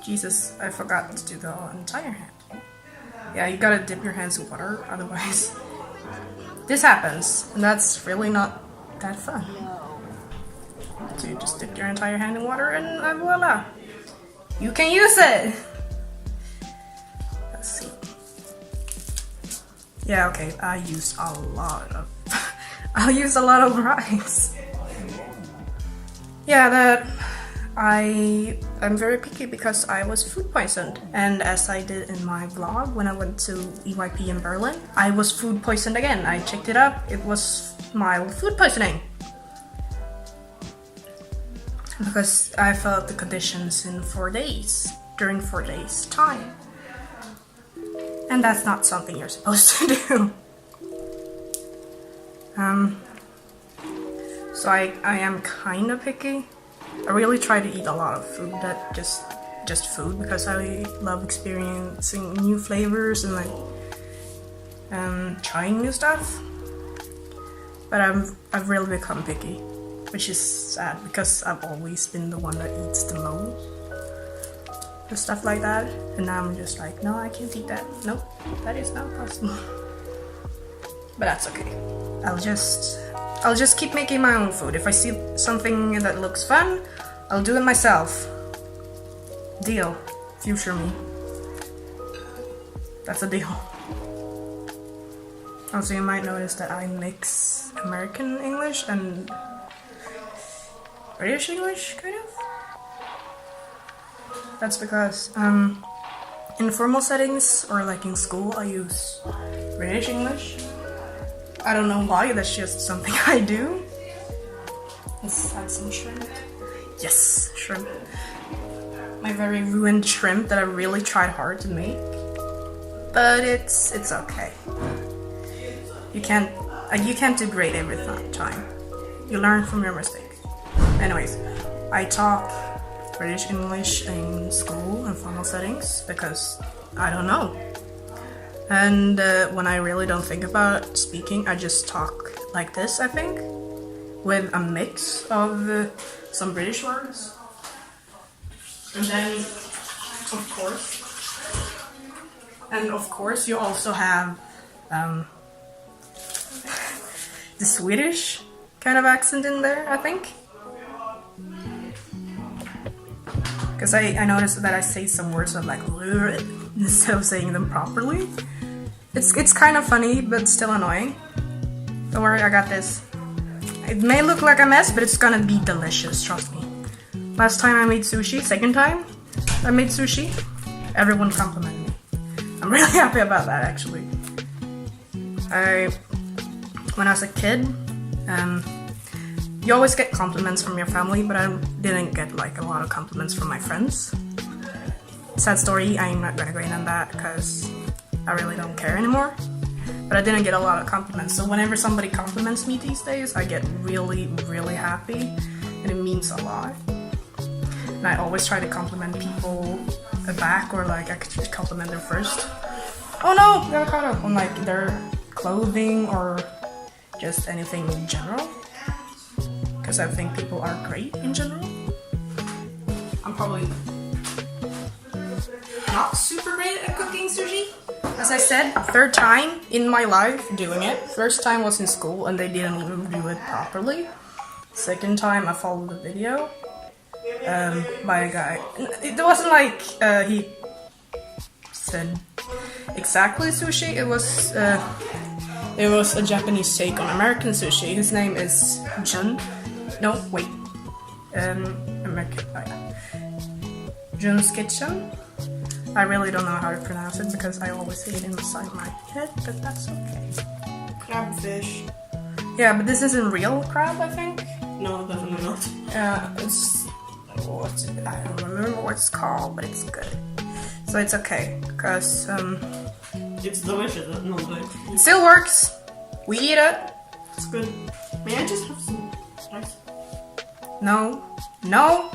Jesus, I forgot to do the entire hand. Yeah, you gotta dip your hands in water, otherwise this happens, and that's really not that fun. So you just dip your entire hand in water and voila! You can use it! Let's see. Yeah, okay, I use a lot of I'll use a lot of rice. Yeah, that I'm very picky because I was food poisoned, and as I did in my vlog when I went to EYP in Berlin, I was food poisoned again. I checked it up, it was mild food poisoning. Because I felt the conditions in 4 days, during 4 days time. And that's not something you're supposed to do. So I am kind of picky. I really try to eat a lot of food, that just food, because I love experiencing new flavors and like trying new stuff. But I've really become picky, which is sad because I've always been the one that eats the most and stuff like that. And now I'm just like, no, I can't eat that. Nope, that is not possible. But that's okay. I'll just keep making my own food. If I see something that looks fun, I'll do it myself. Deal. Future me. That's a deal. Also, you might notice that I mix American English and British English, kind of. That's because in formal settings or like in school, I use British English. I don't know why, that's just something I do. Let's add some shrimp. Yes, shrimp. My very ruined shrimp that I really tried hard to make. But it's okay. You can't do great every time. You learn from your mistakes. Anyways, I talk British English in school and formal settings because I don't know. And when I really don't think about speaking, I just talk like this, I think, with a mix of some British words. And then, of course, you also have the Swedish kind of accent in there, I think. Because I noticed that I say some words that like instead of saying them properly. It's kind of funny, but still annoying. Don't worry, I got this. It may look like a mess, but it's gonna be delicious, trust me. Last time I made sushi, second time I made sushi, everyone complimented me. I'm really happy about that, actually. When I was a kid, you always get compliments from your family, but I didn't get like a lot of compliments from my friends. Sad story, I'm not gonna go in on that because I really don't care anymore. But I didn't get a lot of compliments, so whenever somebody compliments me these days, I get really, really happy, and it means a lot. And I always try to compliment people back, or like I could just compliment them first. Oh no, avocado! On like their clothing or just anything in general. Because I think people are great in general. I'm probably not super great at cooking sushi. As I said, third time in my life doing it. First time was in school and they didn't even do it properly. Second time I followed the video by a guy. It wasn't like he said exactly sushi. It was a Japanese take on American sushi. His name is Jun. No, wait. American. Jun's Kitchen. I really don't know how to pronounce it because I always say it inside my head, but that's okay. Crabfish. Yeah, but this isn't real crab, I think. No, definitely not. It's I don't remember what it's called, but it's good. So it's okay because it's delicious. No, but it still works. We eat it. It's good. May I just have some rice? No. No.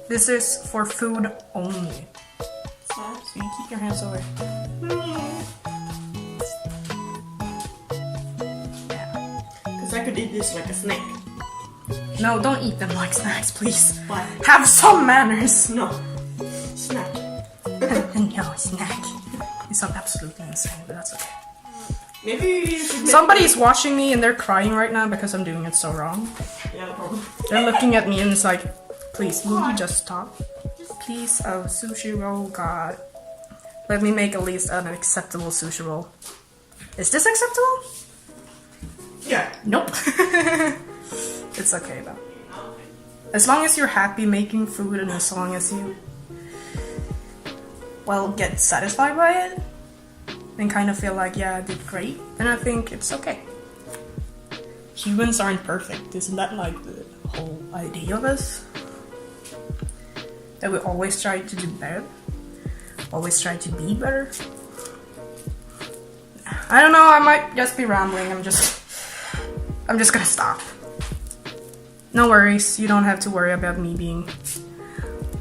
This is for food only. So you keep your hands away. Yeah. Because I could eat this like a snake. No, don't eat them like snacks, please. Why? Have some manners. No. Snack. No, snack. You sound absolutely insane, but that's okay. Maybe you should. Somebody's watching me and they're crying right now because I'm doing it so wrong. Yeah, no problem. They're looking at me and it's like, please, will you just stop? Please, oh, sushi roll, God. Let me make at least an acceptable sushi roll. Is this acceptable? Yeah. Nope. It's okay though. As long as you're happy making food and as long as you, well, get satisfied by it and kind of feel like, yeah, I did great, then I think it's okay. Humans aren't perfect. Isn't that like the whole idea of us? That we always try to do better? Always try to be better? I don't know, I might just be rambling. I'm just gonna stop. No worries, you don't have to worry about me being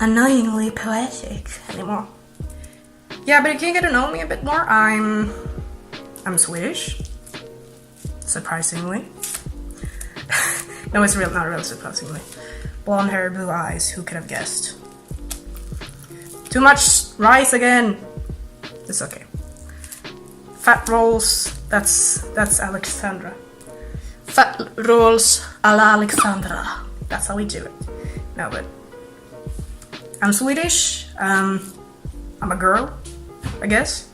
annoyingly poetic anymore. Yeah, but you can get to know me a bit more. I'm Swedish, surprisingly. No, it's not real surprisingly. Blonde hair, blue eyes, who could have guessed? Too much rice again. It's okay. Fat rolls, that's Alexandra. Fat rolls a la Alexandra. That's how we do it. No, but I'm Swedish. I'm a girl, I guess.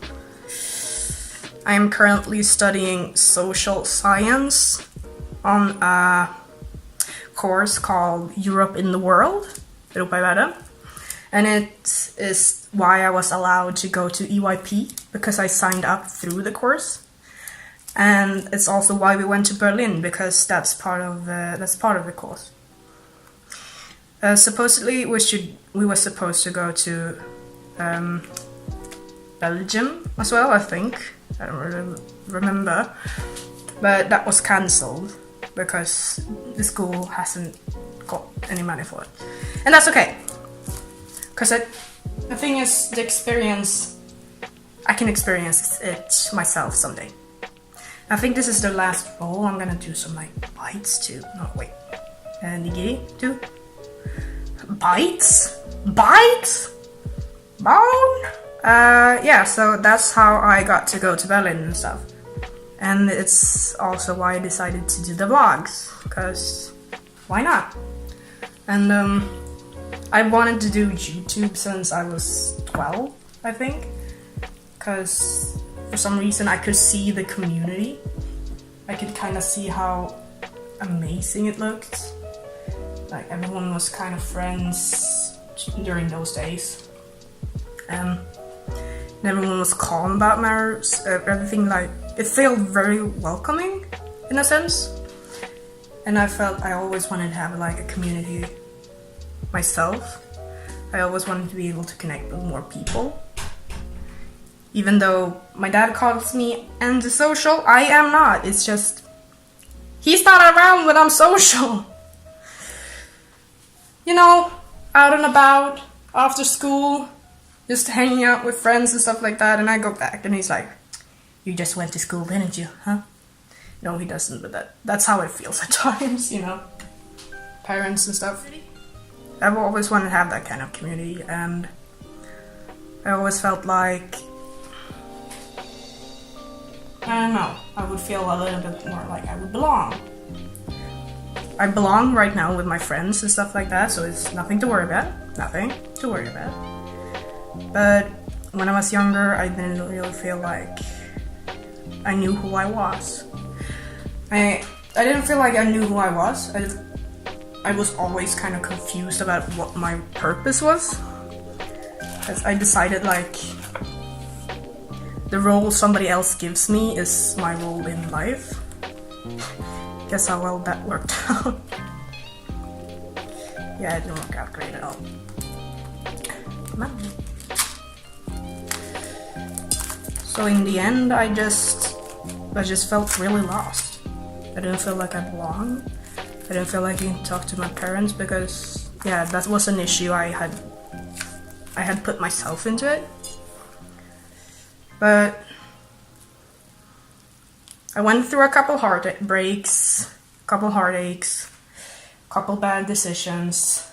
I am currently studying social science on a course called Europe in the World, Europa i världen. And it is why I was allowed to go to EYP, because I signed up through the course. And it's also why we went to Berlin, because that's part of the course. Supposedly we were supposed to go to Belgium as well, I think. I don't really remember, but that was cancelled because the school hasn't got any money for it, and that's okay. Because the thing is, the experience, I can experience it myself someday. I think this is the last roll. I'm gonna do some like bites too. No, wait. Nigiri too. Bites? Bone? Yeah, so that's how I got to go to Berlin and stuff. And it's also why I decided to do the vlogs, because why not? And I wanted to do YouTube since I was 12, I think, because for some reason I could see the community. I could kind of see how amazing it looked. Like everyone was kind of friends during those days. And everyone was calm about matters, everything, like, it felt very welcoming in a sense. And I felt I always wanted to have like a community myself. I always wanted to be able to connect with more people. Even though my dad calls me antisocial, I am not. It's just, he's not around when I'm social. You know, out and about, after school, just hanging out with friends and stuff like that, and I go back and he's like, you just went to school, didn't you, huh? No, he doesn't, but that's how it feels at times, you know? Parents and stuff. I've always wanted to have that kind of community, and I always felt like, I don't know, I would feel a little bit more like I would belong. I belong right now with my friends and stuff like that, so it's nothing to worry about. Nothing to worry about. But when I was younger, I didn't really feel like I knew who I was. I didn't feel like I knew who I was. I was always kind of confused about what my purpose was. Because I decided like the role somebody else gives me is my role in life. Guess how well that worked out. Yeah, it didn't work out great at all. Come on. So in the end, I just felt really lost. I didn't feel like I belonged. I didn't feel like I could talk to my parents because, yeah, that was an issue I had put myself into it. But I went through a couple heartaches, couple bad decisions.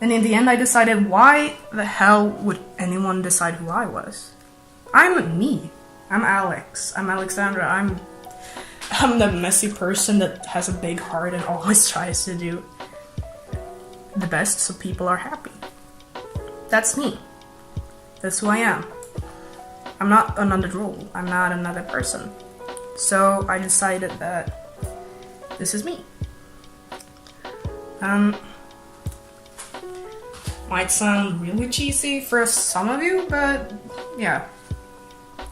And in the end, I decided, why the hell would anyone decide who I was? I'm me. I'm Alex. I'm Alexandra. I'm the messy person that has a big heart and always tries to do the best so people are happy. That's me. That's who I am. I'm not another role. I'm not another person. So I decided that this is me. Might sound really cheesy for some of you, but yeah.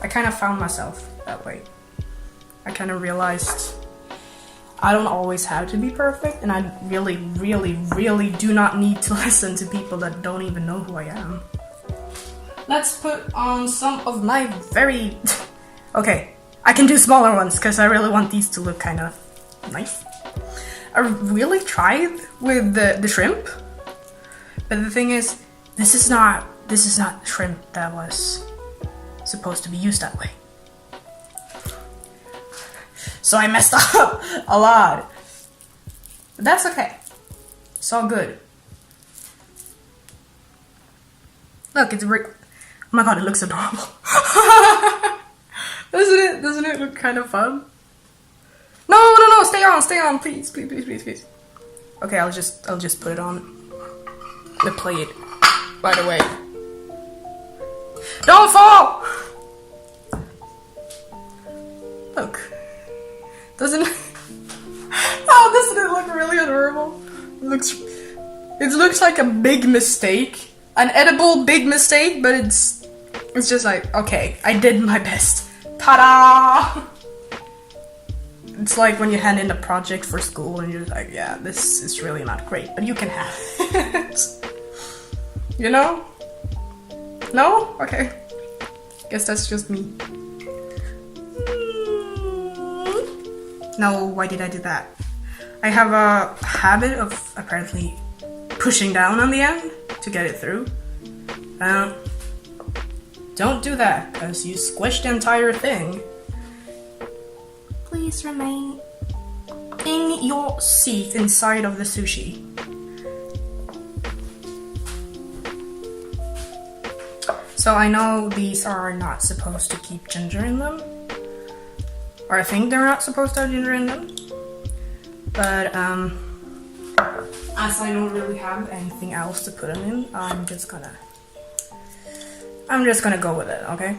I kind of found myself that way. I kind of realized I don't always have to be perfect, and I really, really, really do not need to listen to people that don't even know who I am. Let's put on some of my very... Okay, I can do smaller ones because I really want these to look kind of nice. I really tried with the shrimp, but the thing is, this is not shrimp that was supposed to be used that way. So I messed up a lot. But that's okay. It's all good. Look, it's oh my god, it looks adorable. Doesn't it look kind of fun? No, stay on, please. Okay, I'll just put it on the plate. By the way. Don't fall! Look. Doesn't it look really adorable? It looks like a big mistake. An edible big mistake, but it's just like, okay, I did my best. Ta-da! It's like when you hand in a project for school and you're like, yeah, this is really not great, but you can have it. You know? No? Okay. Guess that's just me. No, why did I do that? I have a habit of apparently pushing down on the end to get it through. Don't do that, because you squish the entire thing. Please remain in your seat inside of the sushi. So I know these are not supposed to keep ginger in them. Or I think they're not supposed to have ginger in them. But as I don't really have anything else to put them in, I'm just gonna go with it, okay?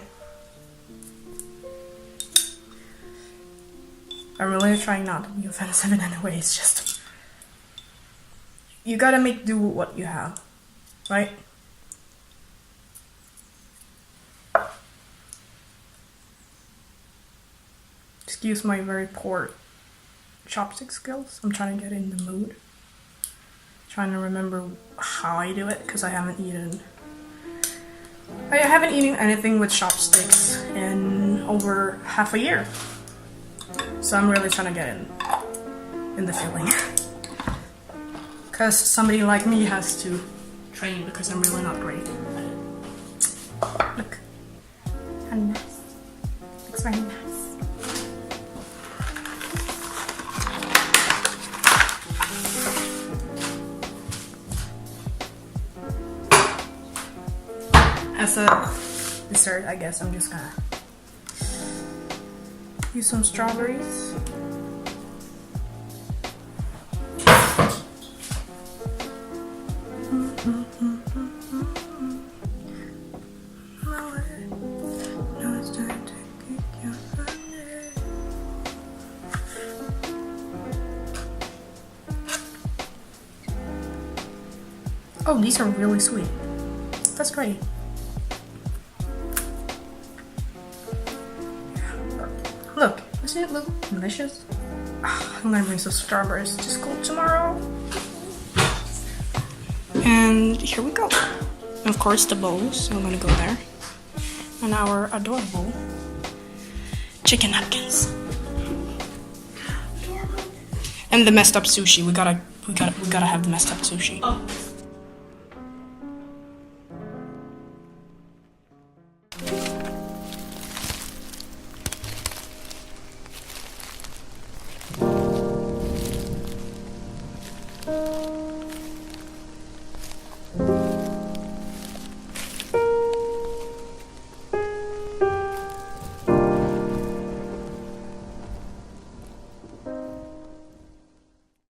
I'm really trying not to be offensive in any way. It's just you gotta make do with what you have, right? Excuse my very poor chopstick skills. I'm trying to get in the mood. Trying to remember how I do it because I haven't eaten anything with chopsticks in over half a year. So I'm really trying to get in the feeling. Because somebody like me has to train because I'm really not great at it. Look. How nice. Looks very nice. As a dessert, I guess I'm just gonna use some strawberries. Oh, these are really sweet. That's great. Look, doesn't it look delicious? I'm gonna bring some strawberries to school tomorrow. And here we go. And of course the bowls, so I'm gonna go there. And our adorable chicken napkins. And the messed up sushi. We gotta have the messed up sushi. Oh.